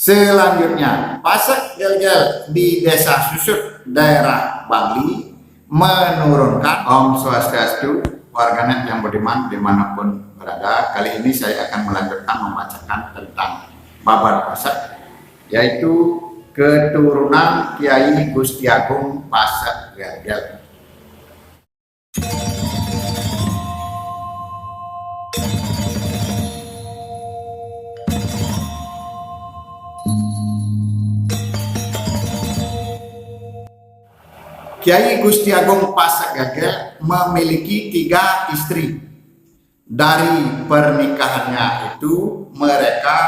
Selanjutnya, Pasak Gel-Gel di Desa Susut, daerah Bangli, menurunkan Om Swastiastu, warganet yang beriman dimanapun berada. Kali ini saya akan melanjutkan membacakan tentang babar Pasak, yaitu keturunan Kiai Gusti Agung Pasak Gel-Gel. Kiai Gusti Agung Pasak Gel-Gel memiliki 3 istri. Dari pernikahannya itu mereka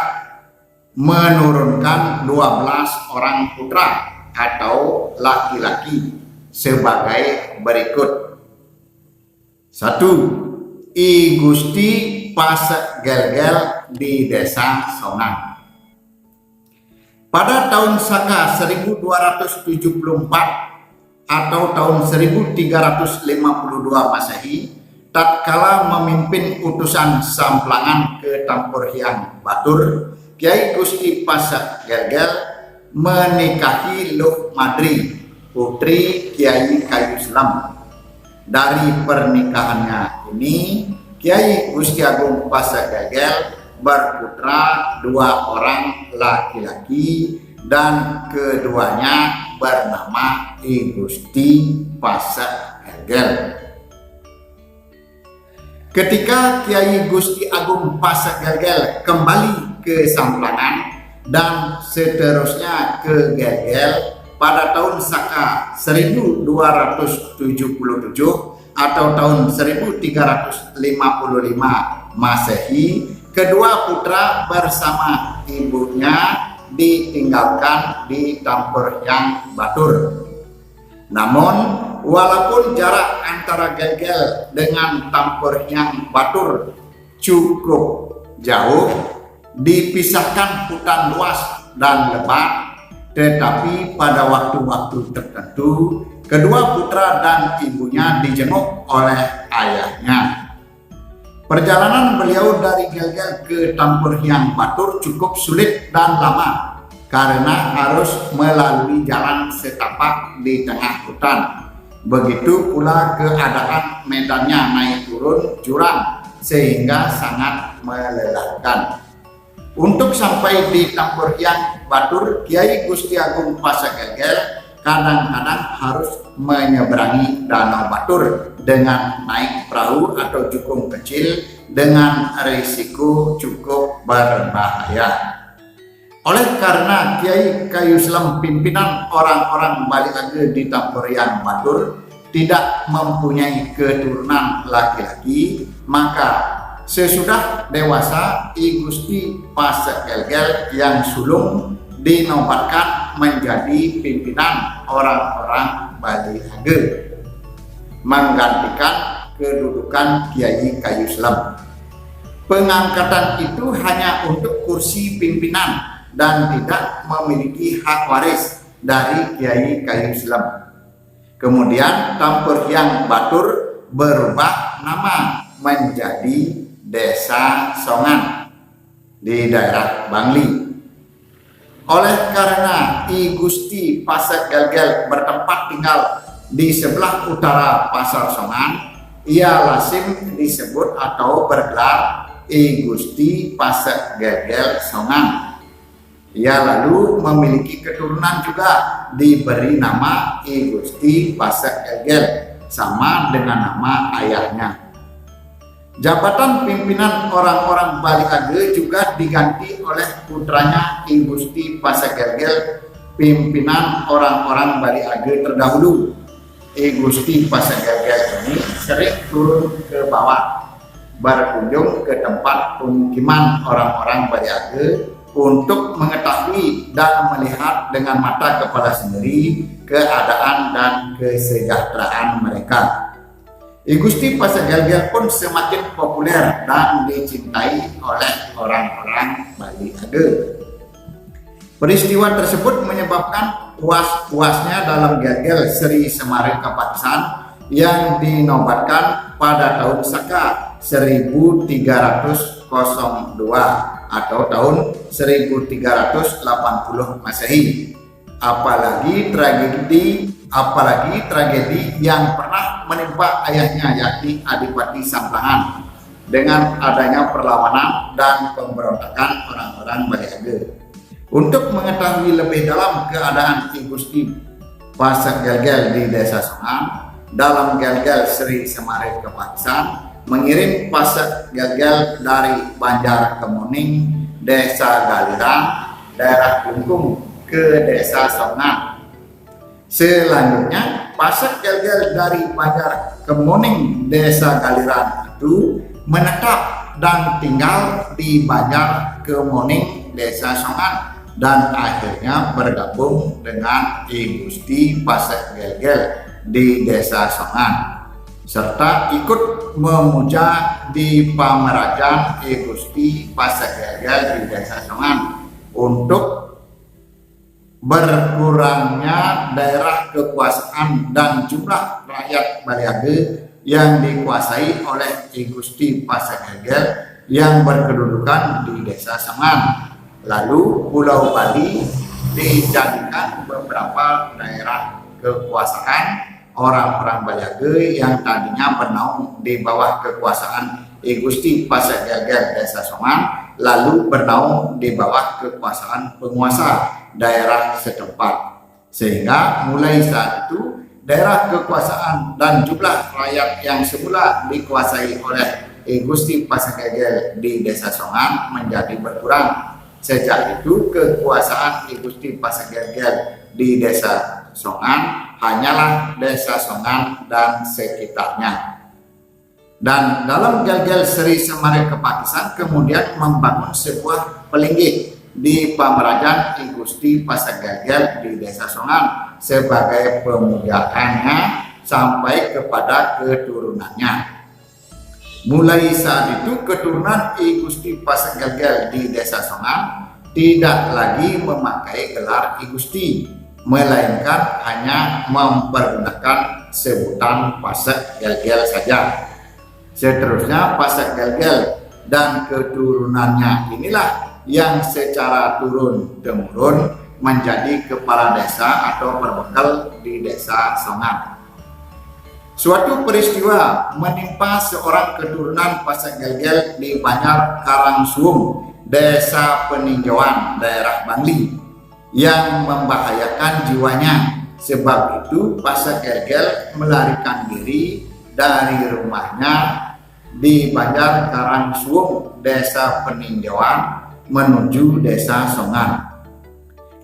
menurunkan 12 orang putra atau laki-laki sebagai berikut. 1. I Gusti Pasak Gel-Gel di Desa Songan. Pada tahun Saka 1274 atau tahun 1352 Masehi, tatkala memimpin utusan Samplangan ke Tampur Hyang Batur, Kiai Gusti Pasak Gel-Gel menikahi Luh Madri, putri Kiai Kayu Selam. Dari pernikahannya ini, Kiai Gusti Agung Pasak Gel-Gel berputra 2 orang laki-laki dan keduanya bernama I Gusti Pasak Gel-Gel. Ketika Kiai Gusti Agung Pasak Gel-Gel kembali ke Samplangan dan seterusnya ke Gel-Gel pada tahun Saka 1277 atau tahun 1355 Masehi, kedua putra bersama ibunya ditinggalkan di Tampur Hyang Batur. Namun walaupun jarak antara Gel-Gel dengan Tampur Hyang Batur cukup jauh, dipisahkan hutan luas dan lebat, tetapi pada waktu-waktu tertentu kedua putra dan ibunya dijenguk oleh ayahnya. Perjalanan beliau dari Gel-Gel ke Tampur Hyang Batur cukup sulit dan lama karena harus melalui jalan setapak di tengah hutan. Begitu pula keadaan medannya naik turun jurang sehingga sangat melelahkan. Untuk sampai di Tampur Hyang Batur, Kiai Gusti Agung Pasak Gel-Gel kadang-kadang harus menyeberangi Danau Batur dengan naik perahu atau jukung kecil dengan risiko cukup berbahaya. Oleh karena Kiai Kayu Selam, pimpinan orang-orang Bali Age di Tampur Hyang Batur, tidak mempunyai keturunan laki-laki, maka sesudah dewasa I Gusti Pasak Gel-Gel yang sulung dinobatkan menjadi pimpinan orang-orang Bali Age, menggantikan kedudukan Kiai Kayu Selam. Pengangkatan itu hanya untuk kursi pimpinan dan tidak memiliki hak waris dari Kiai Kayu Selam. Kemudian Tampur Hyang Batur berubah nama menjadi Desa Songan di daerah Bangli. Oleh karena I Gusti Pasak Gel-Gel bertempat tinggal di sebelah utara Pasar Songan, ia lazim disebut atau bergelar I Gusti Pasak Gel-Gel Songan. Ia lalu memiliki keturunan juga diberi nama I Gusti Pasak Gel-Gel sama dengan nama ayahnya. Jabatan pimpinan orang-orang Bali Age juga diganti oleh putranya I Gusti Pasak Gel-Gel, pimpinan orang-orang Bali Age terdahulu. I Gusti Pasak Gel-Gel ini sering turun ke bawah, berkunjung ke tempat pemukiman orang-orang Bali Age untuk mengetahui dan melihat dengan mata kepala sendiri keadaan dan kesejahteraan mereka. I Gusti Pasak Gel-Gel pun semakin populer dan dicintai oleh orang-orang Bali Age. Peristiwa tersebut menyebabkan puas-puasnya dalam Gel-Gel Sri Semari Kapaksan yang dinobatkan pada tahun Saka 1302 atau tahun 1380 Masehi. Apalagi tragedi yang pernah menimpa ayahnya, yakni Adipati Samplangan, dengan adanya perlawanan dan pemberontakan orang-orang Baliage. Untuk mengetahui lebih dalam keadaan Ki Gusti Pasak Gel-Gel di Desa Songan, dalam Gel-Gel Sri Semarit Kepakisan mengirim Pasak Gel-Gel dari Banjar Kemuning, Desa Galiran, daerah Klungkung ke Desa Songan. Selanjutnya, Pasak Gel-Gel dari Banjar Kemuning, Desa Galiran itu menetap dan tinggal di Banjar Kemuning, Desa Songan, dan akhirnya bergabung dengan Ki Gusti Pasak Gel-Gel di Desa Songan, serta ikut memuja di pamerajan Ki Gusti Pasak Gel-Gel di Desa Songan untuk berkurangnya daerah kekuasaan dan jumlah rakyat Baliage yang dikuasai oleh Ki Gusti Pasak Gel-Gel yang berkedudukan di Desa Songan. Lalu Pulau Bali dijadikan beberapa daerah kekuasaan orang-orang Baliage yang tadinya bernaung di bawah kekuasaan Ki Gusti Pasak Gel-Gel Desa Songan, lalu bernaung di bawah kekuasaan penguasa daerah setempat. Sehingga mulai saat itu daerah kekuasaan dan jumlah rakyat yang semula dikuasai oleh Ki Gusti Pasak Gel-Gel di Desa Songan menjadi berkurang. Sejak itu kekuasaan Ki Gusti Pasak Gel-Gel di Desa Songan hanyalah Desa Songan dan sekitarnya. Dan dalam Gel-Gel Sri Semarit Kepakisan kemudian membangun sebuah pelinggih di pamerajan Ki Gusti Pasak Gel-Gel di Desa Songan sebagai pemujaannya sampai kepada keturunannya. Mulai saat itu keturunan Ki Gusti Pasak Gel-Gel di Desa Songan tidak lagi memakai gelar Ki Gusti, melainkan hanya mempergunakan sebutan Pasak Gel-Gel saja. Seterusnya Pasak Gel-Gel dan keturunannya inilah yang secara turun-temurun menjadi kepala desa atau perbekal di Desa Songan. Suatu peristiwa menimpa seorang keturunan Pasak Gel-Gel di Banjar Karangsuung, Desa Peninjauan, daerah Bangli, yang membahayakan jiwanya. Sebab itu Pasak Gel-Gel melarikan diri dari rumahnya di Banjar Karangsuung, Desa Peninjauan, menuju Desa Songan.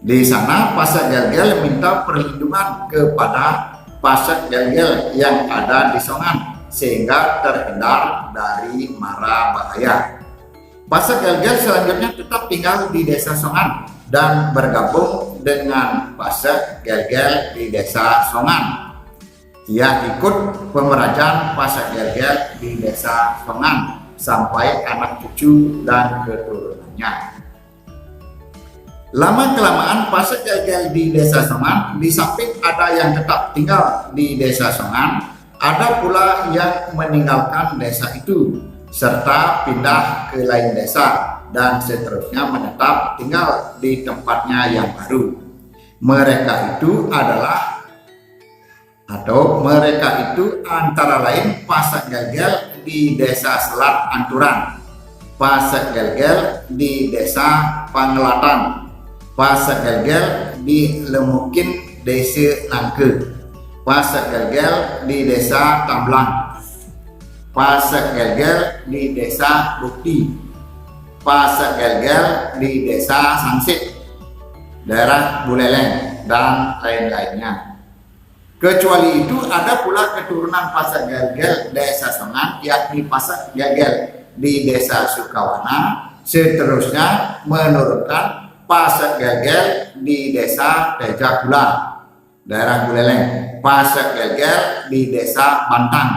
Di sana Pasak Gel-Gel minta perlindungan kepada Pasak Gel-Gel yang ada di Songan sehingga terhindar dari mara bahaya. Pasak Gel-Gel selanjutnya tetap tinggal di Desa Songan dan bergabung dengan Pasak Gel-Gel di Desa Songan. Ia ikut pemerajan Pasak Gel-Gel di Desa Songan sampai anak cucu dan keturunannya. Lama-kelamaan Pasak Gel-Gel di Desa Songan, di samping ada yang tetap tinggal di Desa Songan, ada pula yang meninggalkan desa itu serta pindah ke lain desa dan seterusnya menetap tinggal di tempatnya yang baru. Mereka itu antara lain Pasak Gel-Gel di Desa Selat Anturan, Pasak Gel-Gel di Desa Pangelatan, Pasak Gel-Gel di Lemukin Desa Nangke, Pasak Gel-Gel di Desa Tamblang, Pasak Gel-Gel di Desa Bukti, Pasak Gel-Gel di Desa Sangsit, daerah Buleleng, dan lain-lainnya. Kecuali itu ada pula keturunan Pasak Gel-Gel Desa Songan, yakni Pasak Gel-Gel di Desa Sukawana, seterusnya menurunkan Pasak Gel-Gel di Desa Tejakulan, daerah Buleleng, Pasak Gel-Gel di Desa Bantang,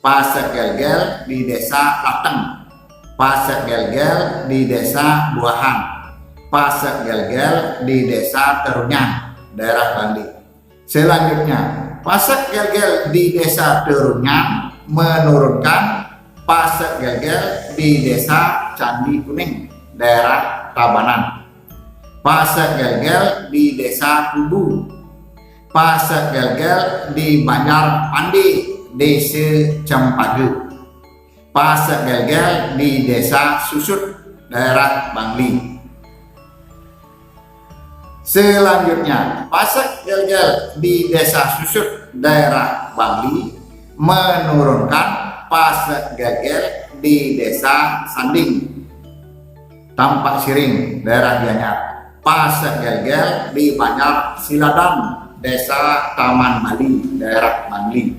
Pasak Gel-Gel di Desa Lateng, Pasak Gel-Gel di Desa Buahan, Pasak Gel-Gel di Desa Terunyang, daerah Bandi. Selanjutnya, Pasak Gel-Gel di Desa Terunyang menurunkan Pasak Gel-Gel di Desa Candi Kuning, daerah Tabanan. Pasek Gel-Gel di desa Kubu. Pasek Gel-Gel di Banjar Pandi, desa Cempage. Pasek Gel-Gel di desa Susut, daerah Bangli. Selanjutnya, Pasek Gel-Gel di desa Susut, daerah Bangli menurunkan Pasek Gel-Gel di desa Sanding, Tampak Siring, daerah Gianyar. Pasek Gel-Gel di Banjar Siladang, desa Taman Bali, daerah Bangli.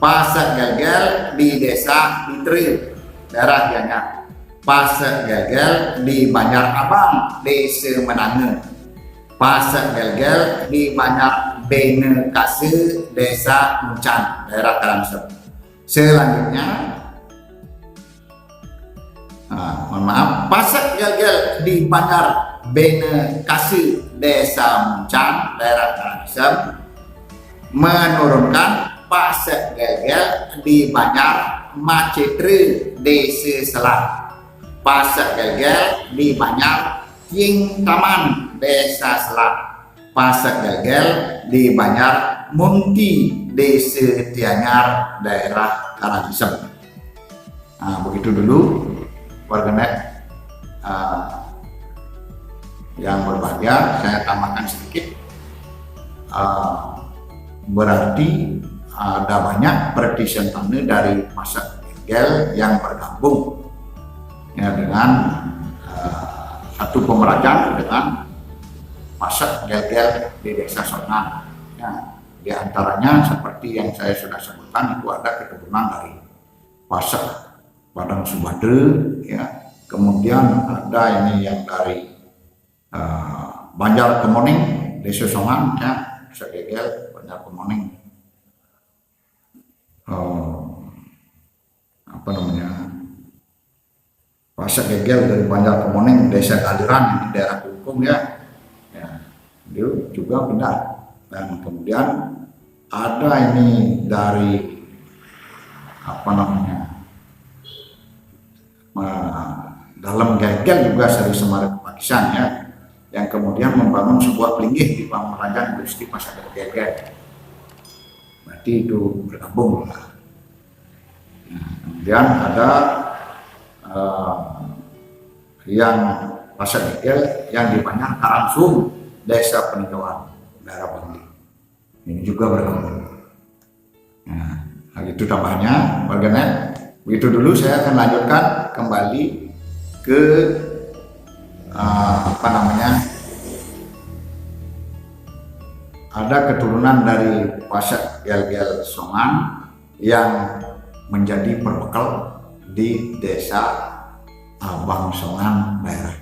Pasek Gel-Gel di desa Bitre, daerah Gianyar. Pasek Gel-Gel di Banjar Abang, desa Menange. Pasek Gel-Gel di Banjar Bene Kase, desa Muncan, daerah Karangsep. Selanjutnya, Pasek Gel-Gel di Banjar Bene Kase, desa Muncan, daerah Karangsep menurunkan Pasek Gel-Gel di Banjar Macetre, desa Selat. Pasek Gel-Gel di Banjar King Taman, desa Selat. Pasek Gel-Gel di Banjar Munti, desa Tianyar, daerah Karangsep. Nah, begitu dulu warganet yang berbahagia. Saya tambahkan sedikit, berarti ada banyak partisipasi dari Pasek Gel yang bergabung ya dengan satu pemerajaan dengan Pasek Gel-Gel di desa Songan. Ya, di antaranya seperti yang saya sudah sebutkan, itu ada keturunan dari Pasek Padang Subadre, ya. Kemudian ada ini yang dari Banjar Kemoning, desa Songan, ya, Pasek Gel Banjar Kemoning. Pasek Gel dari Banjar Kemoning, desa Kaliran, ini daerah Kelungkung, ya. Dia juga benar. Dan kemudian ada ini dari dalam Gel-Gel juga dari Semarang Pakistan, ya, yang kemudian membangun sebuah pelinggih di Pamerajan Gusti Pasek Gel-Gel. Berarti itu bergabung. Kemudian ada yang Pasek Gel yang di Banjar Karangsung, desa Peninggalan, daerah Bangli. Ini juga bergabung. Nah, itu tambahannya warganet. Begitu dulu, saya akan lanjutkan kembali ke ada keturunan dari Pasek Gel-Gel Songan yang menjadi perbekal di desa Abang Songan, daerah